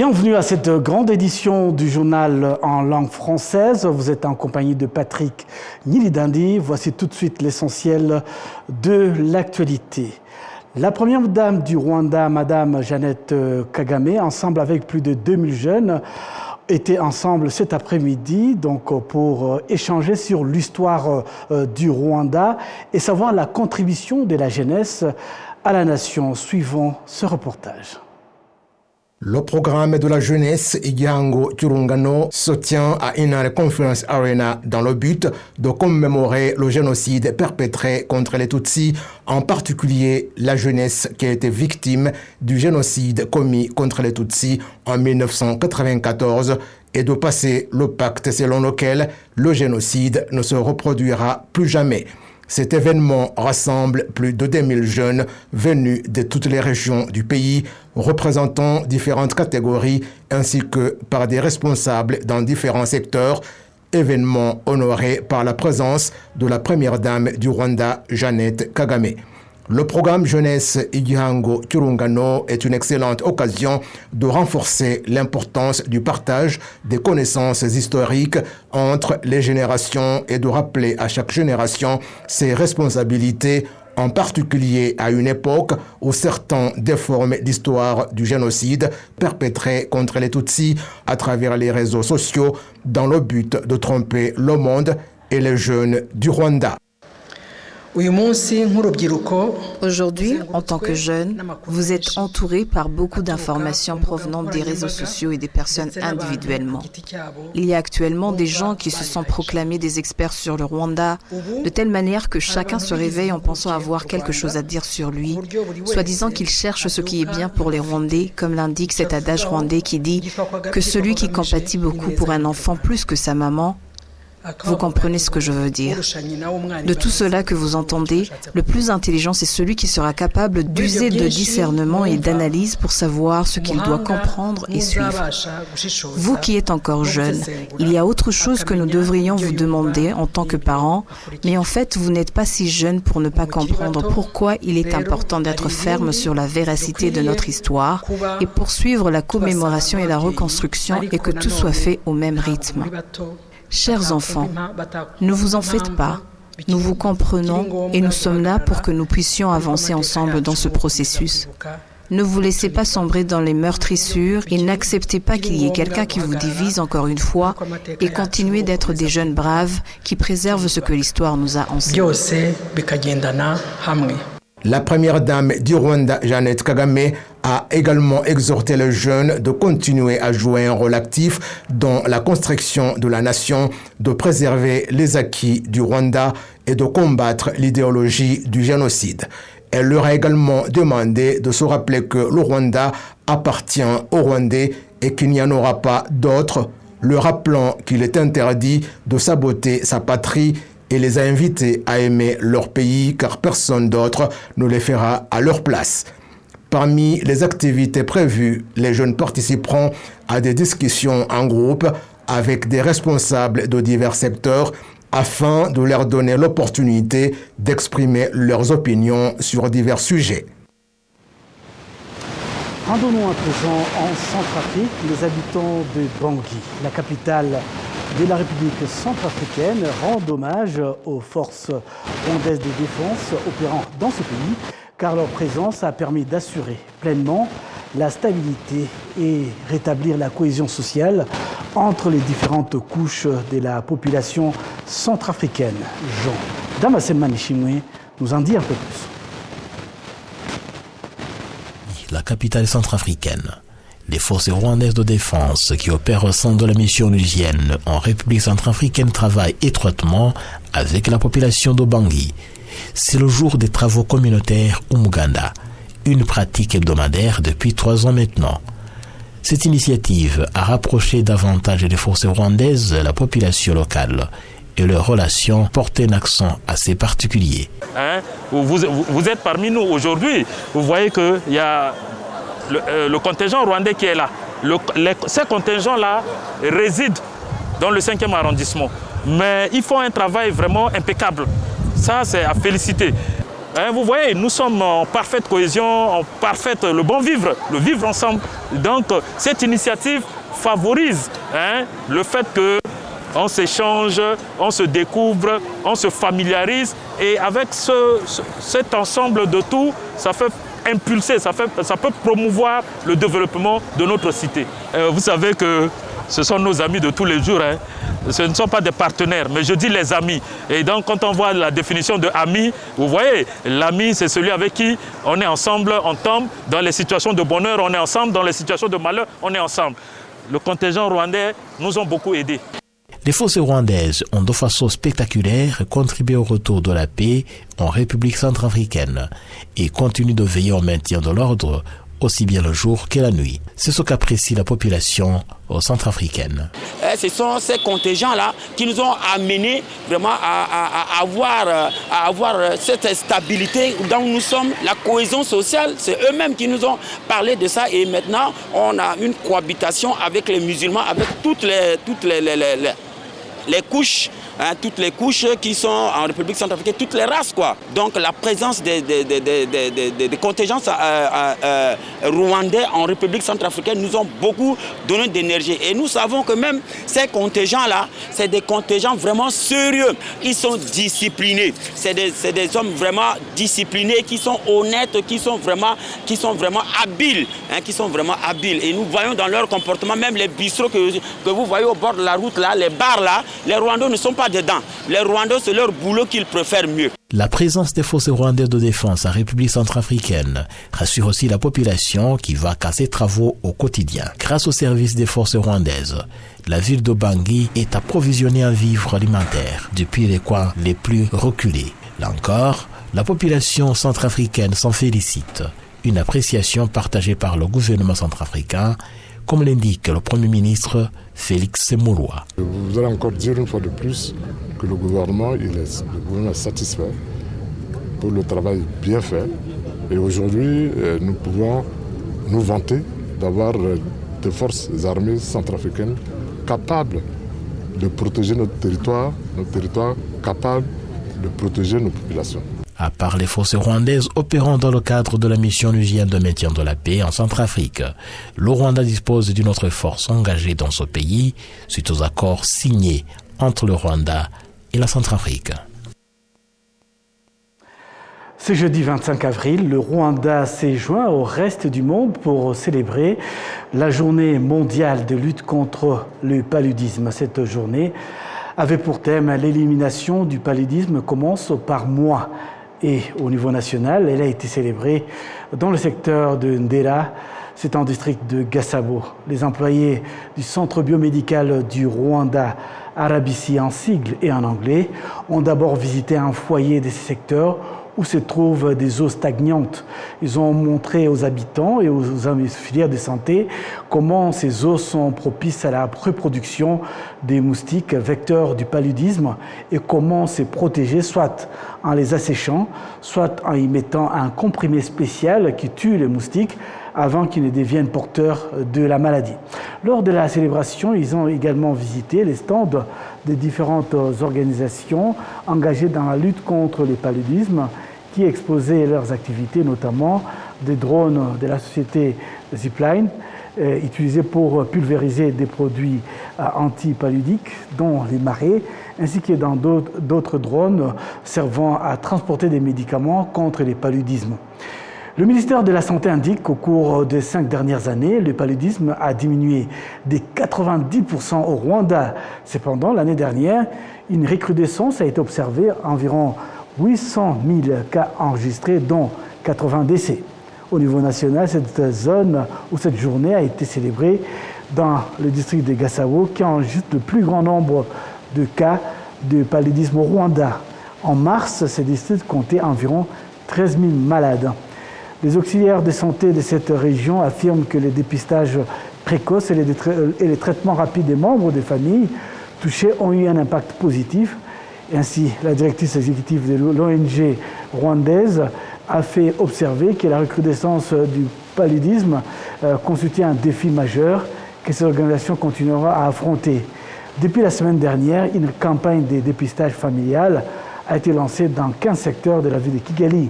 Bienvenue à cette grande édition du journal en langue française. Vous êtes en compagnie de Patrick Nilidandi. Voici tout de suite l'essentiel de l'actualité. La première dame du Rwanda, Madame Jeannette Kagame, ensemble avec plus de 2000 jeunes, étaient ensemble cet après-midi pour échanger sur l'histoire du Rwanda et savoir la contribution de la jeunesse à la nation. Suivons ce reportage. Le programme de la jeunesse Igihango Turungano se tient à Inal Conference Arena dans le but de commémorer le génocide perpétré contre les Tutsis, en particulier la jeunesse qui a été victime du génocide commis contre les Tutsis en 1994 et de passer le pacte selon lequel le génocide ne se reproduira plus jamais. Cet événement rassemble plus de 2000 jeunes venus de toutes les régions du pays, représentant différentes catégories ainsi que par des responsables dans différents secteurs. Événement honoré par la présence de la première dame du Rwanda, Jeannette Kagame. Le programme Jeunesse Igihango Turungano est une excellente occasion de renforcer l'importance du partage des connaissances historiques entre les générations et de rappeler à chaque génération ses responsabilités, en particulier à une époque où certains déforment l'histoire du génocide perpétré contre les Tutsis à travers les réseaux sociaux dans le but de tromper le monde et les jeunes du Rwanda. Aujourd'hui, en tant que jeune, vous êtes entouré par beaucoup d'informations provenant des réseaux sociaux et des personnes individuellement. Il y a actuellement des gens qui se sont proclamés des experts sur le Rwanda, de telle manière que chacun se réveille en pensant avoir quelque chose à dire sur lui, soi-disant qu'il cherche ce qui est bien pour les Rwandais, comme l'indique cet adage rwandais qui dit que celui qui compatit beaucoup pour un enfant plus que sa maman. Vous comprenez ce que je veux dire. De tout cela que vous entendez, le plus intelligent, c'est celui qui sera capable d'user de discernement et d'analyse pour savoir ce qu'il doit comprendre et suivre. Vous qui êtes encore jeune, il y a autre chose que nous devrions vous demander en tant que parents, mais en fait, vous n'êtes pas si jeune pour ne pas comprendre pourquoi il est important d'être ferme sur la véracité de notre histoire et poursuivre la commémoration et la reconstruction et que tout soit fait au même rythme. Chers enfants, ne vous en faites pas, nous vous comprenons et nous sommes là pour que nous puissions avancer ensemble dans ce processus. Ne vous laissez pas sombrer dans les meurtrissures et n'acceptez pas qu'il y ait quelqu'un qui vous divise encore une fois et continuez d'être des jeunes braves qui préservent ce que l'histoire nous a enseigné. La première dame du Rwanda, Jeannette Kagame, a également exhorté les jeunes de continuer à jouer un rôle actif dans la construction de la nation, de préserver les acquis du Rwanda et de combattre l'idéologie du génocide. Elle leur a également demandé de se rappeler que le Rwanda appartient aux Rwandais et qu'il n'y en aura pas d'autres, leur rappelant qu'il est interdit de saboter sa patrie et les a invités à aimer leur pays car personne d'autre ne les fera à leur place. Parmi les activités prévues, les jeunes participeront à des discussions en groupe avec des responsables de divers secteurs afin de leur donner l'opportunité d'exprimer leurs opinions sur divers sujets. Rendons-nous à présent en Centrafrique, les habitants de Bangui, la capitale de la République centrafricaine, rendent hommage aux forces rwandaises de défense opérant dans ce pays, car leur présence a permis d'assurer pleinement la stabilité et rétablir la cohésion sociale entre les différentes couches de la population centrafricaine. Jean Damascene nous en dit un peu plus. La capitale centrafricaine. Les forces rwandaises de défense qui opèrent au sein de la mission onusienne en République centrafricaine travaillent étroitement avec la population de Bangui. C'est le jour des travaux communautaires Umuganda, une pratique hebdomadaire depuis 3 ans maintenant. Cette initiative a rapproché davantage des forces rwandaises la population locale et leurs relations portent un accent assez particulier. Vous êtes parmi nous aujourd'hui. Vous voyez qu'il y a le contingent rwandais qui est là. Ces contingents-là résident dans le 5e arrondissement. Mais ils font un travail vraiment impeccable. Ça, c'est à féliciter. Hein, vous voyez, nous sommes en parfaite cohésion, le bon vivre, le vivre ensemble. Donc cette initiative favorise le fait qu'on s'échange, on se découvre, on se familiarise. Et avec cet ensemble de tout, ça fait impulser, ça peut promouvoir le développement de notre cité. Vous savez que ce sont nos amis de tous les jours. Hein. Ce ne sont pas des partenaires, mais je dis les amis. Et donc, quand on voit la définition de ami, vous voyez, l'ami, c'est celui avec qui on est ensemble, on tombe. Dans les situations de bonheur, on est ensemble. Dans les situations de malheur, on est ensemble. Le contingent rwandais nous ont beaucoup aidés. Les forces rwandaises ont de façon spectaculaire contribué au retour de la paix en République centrafricaine et continuent de veiller au maintien de l'ordre aussi bien le jour que la nuit. C'est ce qu'apprécie la population centrafricaine. Ce sont ces contingents-là qui nous ont amenés vraiment à avoir cette stabilité dont nous sommes, la cohésion sociale. C'est eux-mêmes qui nous ont parlé de ça et maintenant on a une cohabitation avec les musulmans, avec toutes les couches. Toutes les couches qui sont en République centrafricaine, toutes les races quoi. Donc la présence des contingents rwandais en République centrafricaine nous ont beaucoup donné d'énergie. Et nous savons que même ces contingents-là, c'est des contingents vraiment sérieux. Ils sont disciplinés. C'est des hommes vraiment disciplinés, qui sont honnêtes, qui sont vraiment habiles. Qui sont vraiment habiles. Et nous voyons dans leur comportement, même les bistrots que vous voyez au bord de la route, là, les bars là, les Rwandais ne sont pas dedans. Les Rwandais, c'est leur boulot qu'ils préfèrent mieux. La présence des forces rwandaises de défense en République centrafricaine rassure aussi la population qui va à ses travaux au quotidien. Grâce au service des forces rwandaises, la ville de Bangui est approvisionnée en vivres alimentaires depuis les coins les plus reculés. Là encore, la population centrafricaine s'en félicite. Une appréciation partagée par le gouvernement centrafricain, comme l'indique le Premier ministre Félix Semouloua. Je voudrais encore dire une fois de plus que le gouvernement est satisfait pour le travail bien fait. Et aujourd'hui, nous pouvons nous vanter d'avoir des forces armées centrafricaines capables de protéger notre territoire capables de protéger nos populations. À part les forces rwandaises opérant dans le cadre de la mission onusienne de maintien de la paix en Centrafrique, le Rwanda dispose d'une autre force engagée dans ce pays suite aux accords signés entre le Rwanda et la Centrafrique. Ce jeudi 25 avril, le Rwanda s'est joint au reste du monde pour célébrer la journée mondiale de lutte contre le paludisme. Cette journée avait pour thème « L'élimination du paludisme commence par moi ». Et au niveau national, elle a été célébrée dans le secteur de Ndera, c'est en district de Gasabo. Les employés du Centre biomédical du Rwanda, Arabici en sigle et en anglais, ont d'abord visité un foyer de ce secteur où se trouvent des eaux stagnantes. Ils ont montré aux habitants et aux filières de santé comment ces eaux sont propices à la reproduction des moustiques vecteurs du paludisme et comment se protéger soit en les asséchant, soit en y mettant un comprimé spécial qui tue les moustiques avant qu'ils ne deviennent porteurs de la maladie. Lors de la célébration, ils ont également visité les stands des différentes organisations engagées dans la lutte contre le paludisme qui exposaient leurs activités, notamment des drones de la société Zipline utilisés pour pulvériser des produits antipaludiques, dont les marées, ainsi que dans d'autres drones servant à transporter des médicaments contre les paludismes. Le ministère de la Santé indique qu'au cours des 5 dernières années, le paludisme a diminué de 90% au Rwanda. Cependant, l'année dernière, une recrudescence a été observée, environ 800 000 cas enregistrés, dont 80 décès. Au niveau national, cette zone ou cette journée a été célébrée dans le district de Gasabo, qui enregistre le plus grand nombre de cas de paludisme au Rwanda. En mars, ce district comptait environ 13 000 malades. Les auxiliaires de santé de cette région affirment que les dépistages précoces et les traitements rapides des membres des familles touchées ont eu un impact positif. Ainsi, la directrice exécutive de l'ONG rwandaise a fait observer que la recrudescence du paludisme constitue un défi majeur que cette organisation continuera à affronter. Depuis la semaine dernière, une campagne de dépistage familial a été lancée dans 15 secteurs de la ville de Kigali.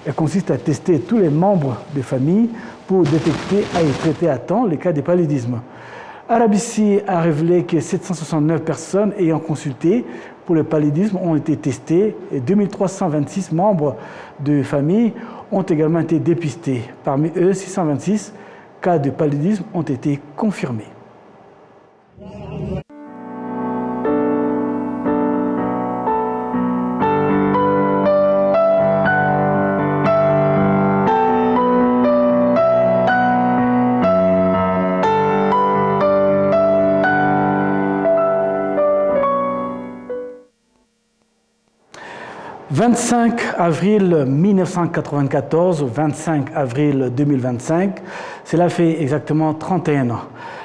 Elle consiste à tester tous les membres des familles pour détecter et traiter à temps les cas de paludisme. RBC a révélé que 769 personnes ayant consulté pour le paludisme ont été testées et 2326 membres de famille ont également été dépistés. Parmi eux, 626 cas de paludisme ont été confirmés. « 25 avril 1994 au 25 avril 2025, cela fait exactement 31 ans.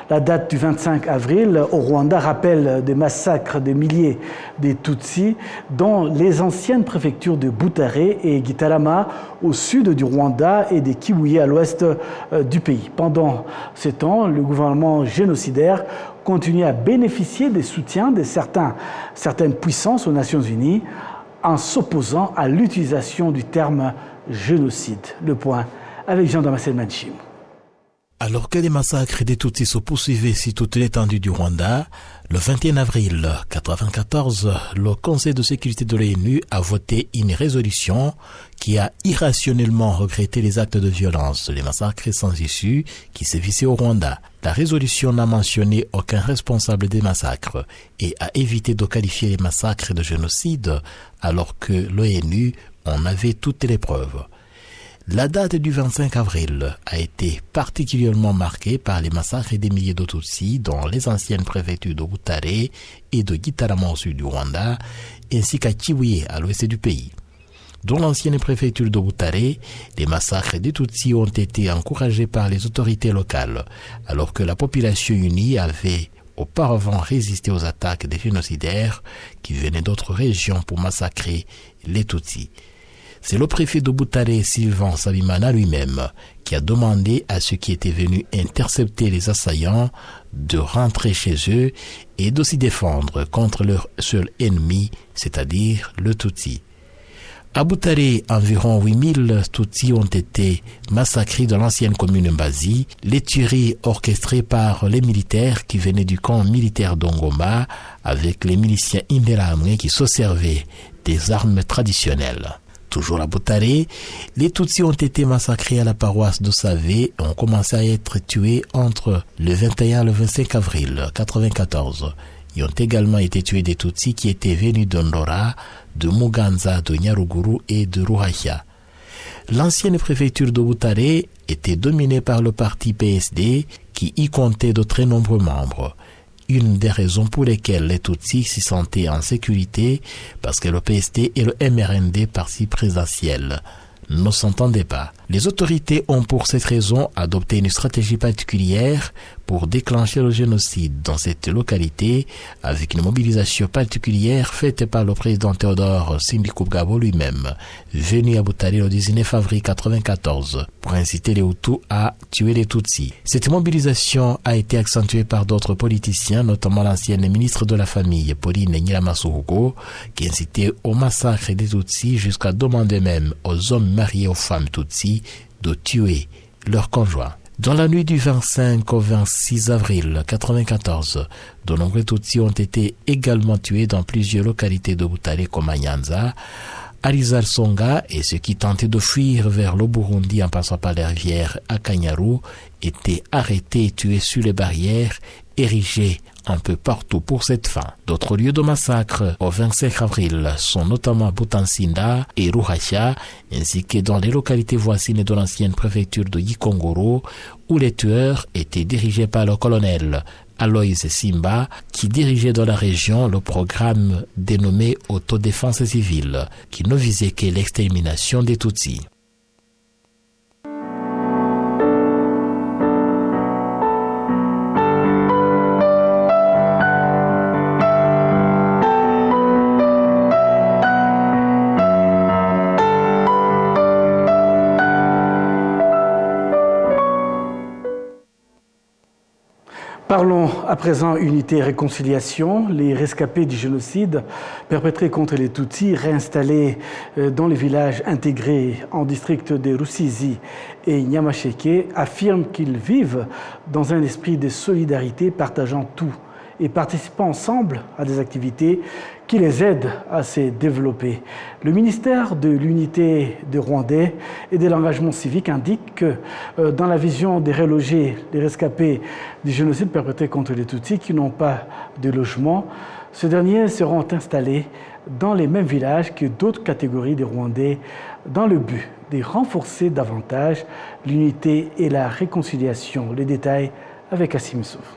La date du 25 avril au Rwanda rappelle des massacres de milliers de Tutsis dans les anciennes préfectures de Butare et Gitarama au sud du Rwanda et de Kibuye à l'ouest du pays. Pendant ce temps, le gouvernement génocidaire continue à bénéficier des soutiens de certaines puissances aux Nations Unies en s'opposant à l'utilisation du terme génocide. Le point avec Jean-Damascène Manchim. Alors que les massacres des Tutsis se poursuivaient sur toute l'étendue du Rwanda, le 21 avril 1994, le Conseil de sécurité de l'ONU a voté une résolution qui a irrationnellement regretté les actes de violence, les massacres sans issue qui sévissaient au Rwanda. La résolution n'a mentionné aucun responsable des massacres et a évité de qualifier les massacres de génocide alors que l'ONU en avait toutes les preuves. La date du 25 avril a été particulièrement marquée par les massacres des milliers de Tutsis dans les anciennes préfectures de Butare et de Gitarama au sud du Rwanda, ainsi qu'à Kibuye à l'ouest du pays. Dans l'ancienne préfecture de Butare, les massacres des Tutsis ont été encouragés par les autorités locales, alors que la population unie avait auparavant résisté aux attaques des génocidaires qui venaient d'autres régions pour massacrer les Tutsis. C'est le préfet de Butare, Sylvain Sabimana lui-même, qui a demandé à ceux qui étaient venus intercepter les assaillants de rentrer chez eux et de s'y défendre contre leur seul ennemi, c'est-à-dire le Tutsi. À Butare, environ 8000 Tutsis ont été massacrés dans l'ancienne commune Mbazi, les tueries orchestrées par les militaires qui venaient du camp militaire d'Ongoma avec les miliciens Imberamwe qui se servaient des armes traditionnelles. Toujours à Butare, les Tutsis ont été massacrés à la paroisse de Savé et ont commencé à être tués entre le 21 et le 25 avril 1994. Ils ont également été tués des Tutsis qui étaient venus de Ndora, de Muganza, de Nyaruguru et de Ruhashya. L'ancienne préfecture de Butare était dominée par le parti PSD qui y comptait de très nombreux membres. Une des raisons pour lesquelles les Tutsis s'y sentaient en sécurité, parce que le PSD et le MRND, parti présidentiel, ne s'entendaient pas. Les autorités ont pour cette raison adopté une stratégie particulière pour déclencher le génocide dans cette localité avec une mobilisation particulière faite par le président Théodore Sindikubwabo lui-même, venu à Butare le 19 avril 1994 pour inciter les Hutus à tuer les Tutsis. Cette mobilisation a été accentuée par d'autres politiciens, notamment l'ancienne ministre de la Famille, Pauline Nyiramasuhugo, qui incitait au massacre des Tutsis jusqu'à demander même aux hommes mariés et aux femmes Tutsis de tuer leurs conjoints. Dans la nuit du 25 au 26 avril 1994, de nombreux Tutsis ont été également tués dans plusieurs localités de Butare comme à Nyanza, Arizal Songa et ceux qui tentaient de fuir vers le Burundi en passant par la rivière Akanyaru étaient arrêtés et tués sur les barrières érigées un peu partout pour cette fin. D'autres lieux de massacre au 25 avril sont notamment Butansinda et Ruhashya, ainsi que dans les localités voisines de l'ancienne préfecture de Gikongoro, où les tueurs étaient dirigés par le colonel Aloys Simba, qui dirigeait dans la région le programme dénommé Autodéfense civile, qui ne visait que l'extermination des Tutsis. Parlons à présent unité et réconciliation. Les rescapés du génocide perpétré contre les Tutsis réinstallés dans les villages intégrés en district de Rusizi et Nyamasheke affirment qu'ils vivent dans un esprit de solidarité, partageant tout et participant ensemble à des activités qui les aident à se développer. Le ministère de l'Unité des Rwandais et de l'engagement civique indique que dans la vision des relogés, des rescapés du génocide perpétré contre les Tutsis qui n'ont pas de logement, ces derniers seront installés dans les mêmes villages que d'autres catégories de Rwandais dans le but de renforcer davantage l'unité et la réconciliation. Les détails avec Assim Souf.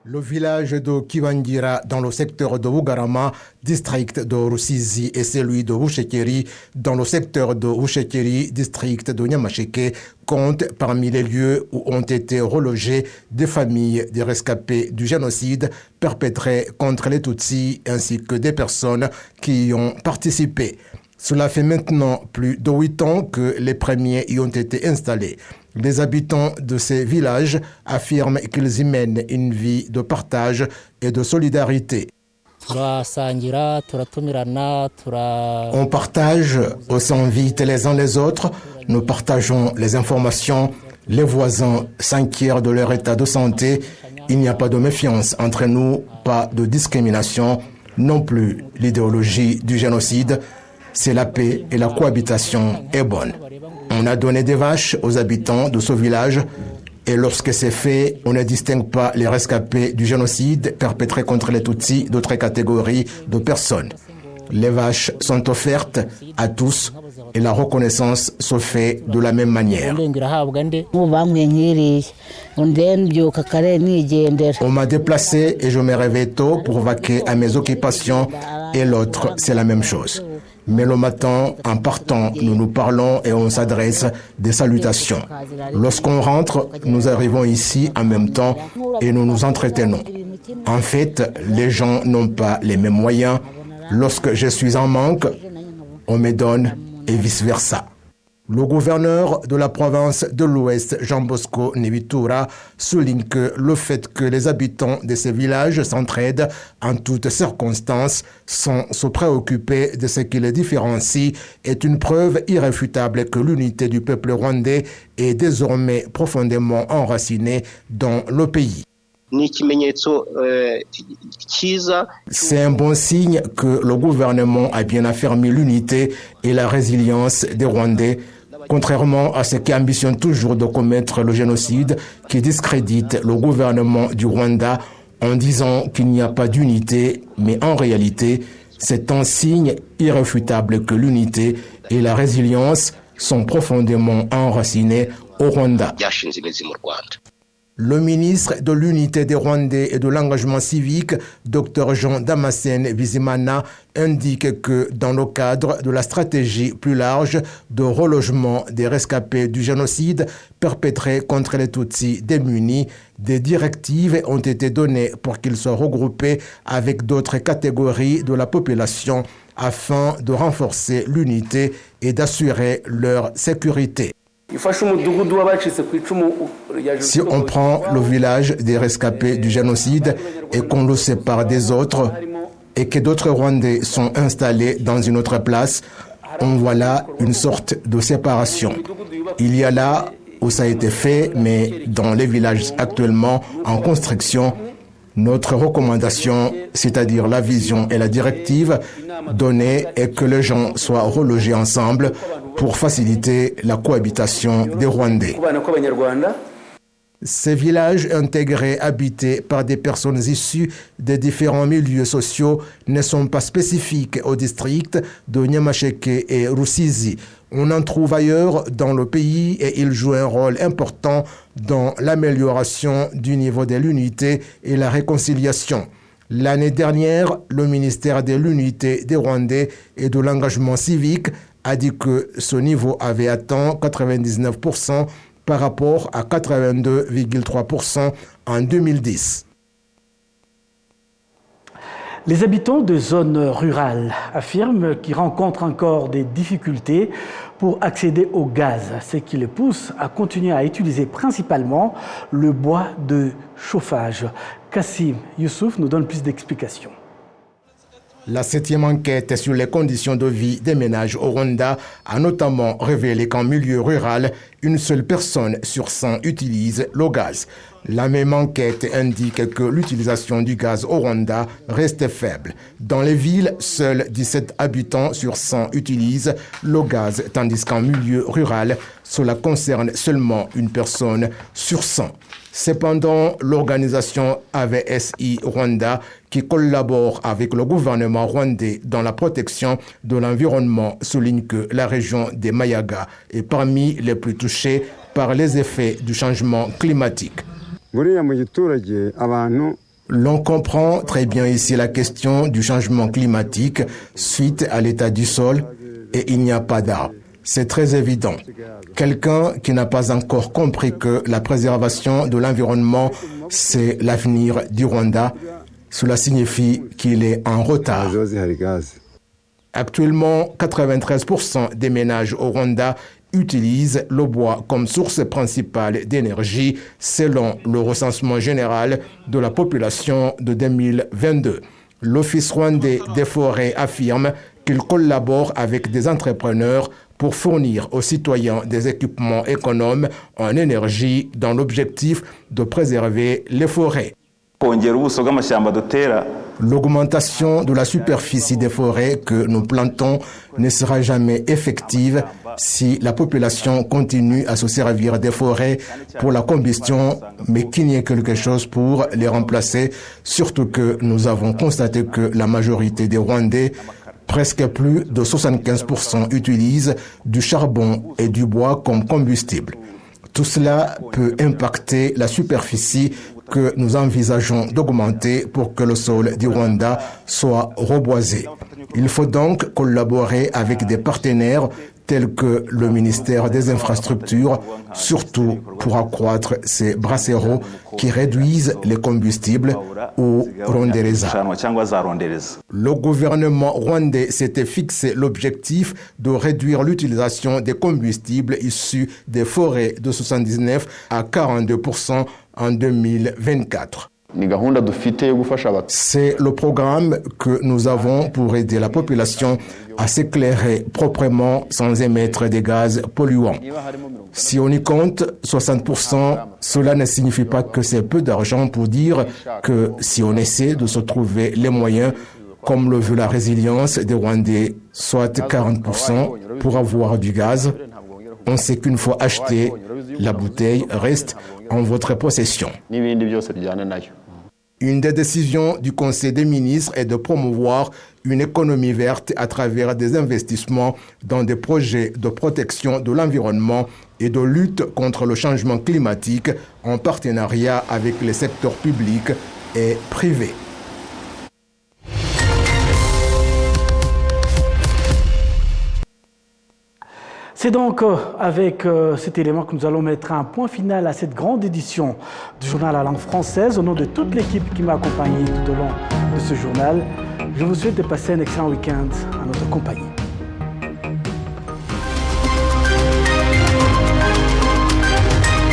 Le village de Kivangira dans le secteur de Bugarama, district de Rusizi, et celui de Rushekeri dans le secteur de Rushekeri, district de Nyamasheke, comptent parmi les lieux où ont été relogées des familles des rescapés du génocide perpétré contre les Tutsis ainsi que des personnes qui y ont participé. Cela fait maintenant plus de 8 ans que les premiers y ont été installés. Les habitants de ces villages affirment qu'ils y mènent une vie de partage et de solidarité. On partage, on s'invite les uns les autres, nous partageons les informations, les voisins s'inquièrent de leur état de santé, il n'y a pas de méfiance entre nous, pas de discrimination, non plus l'idéologie du génocide. C'est la paix et la cohabitation est bonne. On a donné des vaches aux habitants de ce village et lorsque c'est fait, on ne distingue pas les rescapés du génocide perpétré contre les Tutsis d'autres catégories de personnes. Les vaches sont offertes à tous et la reconnaissance se fait de la même manière. On m'a déplacé et je me réveille tôt pour vaquer à mes occupations et l'autre, c'est la même chose. Mais le matin, en partant, nous nous parlons et on s'adresse des salutations. Lorsqu'on rentre, nous arrivons ici en même temps et nous nous entretenons. En fait, les gens n'ont pas les mêmes moyens. Lorsque je suis en manque, on me donne et vice-versa. Le gouverneur de la province de l'Ouest, Jean Bosco Nibitura, souligne que le fait que les habitants de ces villages s'entraident en toutes circonstances sans se préoccuper de ce qui les différencie est une preuve irréfutable que l'unité du peuple rwandais est désormais profondément enracinée dans le pays. C'est un bon signe que le gouvernement a bien affermi l'unité et la résilience des Rwandais, contrairement à ce qui ambitionne toujours de commettre le génocide, qui discrédite le gouvernement du Rwanda en disant qu'il n'y a pas d'unité, mais en réalité, c'est un signe irréfutable que l'unité et la résilience sont profondément enracinées au Rwanda. Le ministre de l'Unité des Rwandais et de l'engagement civique, Dr Jean Damascène Bizimana, indique que dans le cadre de la stratégie plus large de relogement des rescapés du génocide perpétré contre les Tutsis démunis, des directives ont été données pour qu'ils soient regroupés avec d'autres catégories de la population afin de renforcer l'unité et d'assurer leur sécurité. Si on prend le village des rescapés du génocide et qu'on le sépare des autres et que d'autres Rwandais sont installés dans une autre place, on voit là une sorte de séparation. Il y a là où ça a été fait, mais dans les villages actuellement en construction, notre recommandation, c'est-à-dire la vision et la directive donnée, est que les gens soient relogés ensemble pour faciliter la cohabitation des Rwandais. Ces villages intégrés, habités par des personnes issues des différents milieux sociaux, ne sont pas spécifiques au district de Nyamasheke et Rusizi. On en trouve ailleurs dans le pays et ils jouent un rôle important dans l'amélioration du niveau de l'unité et la réconciliation. L'année dernière, le ministère de l'Unité des Rwandais et de l'engagement civique a dit que ce niveau avait atteint 99% par rapport à 82,3% en 2010. Les habitants de zones rurales affirment qu'ils rencontrent encore des difficultés pour accéder au gaz, ce qui les pousse à continuer à utiliser principalement le bois de chauffage. Kassim Youssouf nous donne plus d'explications. La 7e enquête sur les conditions de vie des ménages au Rwanda a notamment révélé qu'en milieu rural, une seule personne sur 100 utilise le gaz. La même enquête indique que l'utilisation du gaz au Rwanda reste faible. Dans les villes, seuls 17 habitants sur 100 utilisent le gaz, tandis qu'en milieu rural, cela concerne seulement une personne sur 100. Cependant, l'organisation AVSI Rwanda, qui collabore avec le gouvernement rwandais dans la protection de l'environnement, souligne que la région des Mayaga est parmi les plus touchées par les effets du changement climatique. L'on comprend très bien ici la question du changement climatique suite à l'état du sol et il n'y a pas d'arbres. C'est très évident. Quelqu'un qui n'a pas encore compris que la préservation de l'environnement, c'est l'avenir du Rwanda, cela signifie qu'il est en retard. Actuellement, 93% des ménages au Rwanda utilisent le bois comme source principale d'énergie selon le recensement général de la population de 2022. L'Office rwandais des forêts affirme qu'il collabore avec des entrepreneurs pour fournir aux citoyens des équipements économes en énergie dans l'objectif de préserver les forêts. L'augmentation de la superficie des forêts que nous plantons ne sera jamais effective si la population continue à se servir des forêts pour la combustion, mais qu'il n'y ait quelque chose pour les remplacer, surtout que nous avons constaté que la majorité des Rwandais, presque plus de 75%, utilisent du charbon et du bois comme combustible. Tout cela peut impacter la superficie que nous envisageons d'augmenter pour que le sol du Rwanda soit reboisé. Il faut donc collaborer avec des partenaires tels que le ministère des Infrastructures, surtout pour accroître ces brasseros qui réduisent les combustibles ou rondereza. Le gouvernement rwandais s'était fixé l'objectif de réduire l'utilisation des combustibles issus des forêts de 79 à 42% en 2024. C'est le programme que nous avons pour aider la population à s'éclairer proprement sans émettre des gaz polluants. Si on y compte 60%, cela ne signifie pas que c'est peu d'argent pour dire que si on essaie de se trouver les moyens, comme le veut la résilience des Rwandais, soit 40% pour avoir du gaz, on sait qu'une fois acheté, la bouteille reste en votre possession. Une des décisions du Conseil des ministres est de promouvoir une économie verte à travers des investissements dans des projets de protection de l'environnement et de lutte contre le changement climatique en partenariat avec les secteurs publics et privés. C'est donc avec cet élément que nous allons mettre un point final à cette grande édition du journal à langue française. Au nom de toute l'équipe qui m'a accompagné tout au long de ce journal, je vous souhaite de passer un excellent week-end en notre compagnie.